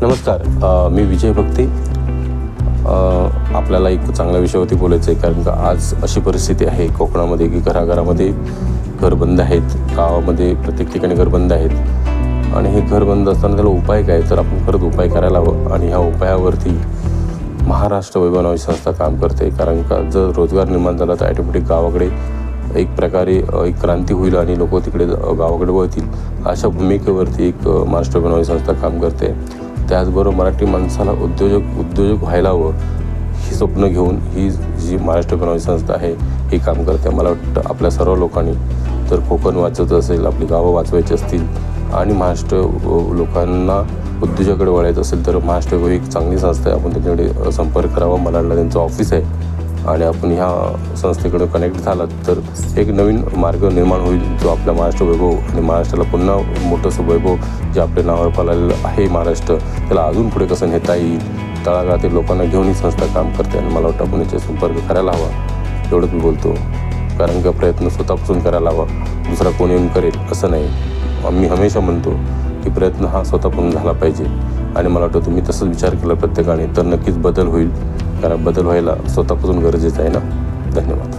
नमस्कार, मी विजय भक्ती. आपल्याला एक चांगल्या विषयावरती बोलायचं आहे, कारण का आज अशी परिस्थिती आहे कोकणामध्ये की घराघरामध्ये घर बंद आहेत. गावामध्ये प्रत्येक ठिकाणी घर बंद आहेत आणि हे घर बंद असताना त्याला उपाय काय, तर आपण खरंच उपाय करायला हवं. आणि ह्या उपायावरती महाराष्ट्र वैभव नावाची संस्था काम करते. कारण का जर रोजगार निर्माण झाला तर ॲटोमॅटिक गावाकडे एक प्रकारे एक क्रांती होईल आणि लोक तिकडे गावाकडे वळतील. अशा भूमिकेवरती एक महाराष्ट्र वैभव नावाची संस्था काम करते. त्याचबरोबर मराठी माणसाला उद्योजक व्हायला हवं ही स्वप्न घेऊन ही जी महाराष्ट्र वैभव नावाची संस्था आहे हे काम करते. मला वाटतं आपल्या सर्व लोकांनी तर कोकण वाचवत असेल, आपली गावं वाचवायची असतील आणि महाराष्ट्र लोकांना उद्योजकाकडे वळायचं असेल तर महाराष्ट्र वैभव एक चांगली संस्था आहे. आपण त्याच्याकडे संपर्क करावा. मलाडला त्यांचं ऑफिस आहे आणि आपण ह्या संस्थेकडे कनेक्ट झालात तर एक नवीन मार्ग निर्माण होईल, जो आपल्या महाराष्ट्र वैभव आणि महाराष्ट्राला पुन्हा मोठंसं वैभव जे आपल्या नावावर पाळलेलं आहे महाराष्ट्र, त्याला अजून पुढे कसं नेता येईल. तळागाळातील लोकांना घेऊन ही संस्था काम करते आणि मला वाटतं आपण याचा संपर्क करायला हवा, एवढंच मी बोलतो. कारण का प्रयत्न स्वतःपासून करायला हवा, दुसरा कोणी येऊन करेल असं नाही. मी हमेशा म्हणतो की प्रयत्न हा स्वतःपासून झाला पाहिजे आणि मला वाटतं तुम्ही तसंच विचार केला प्रत्येकाने तर नक्कीच बदल होईल. कारण बदल व्हायला स्वतःपासून गरजेचं आहे ना. धन्यवाद.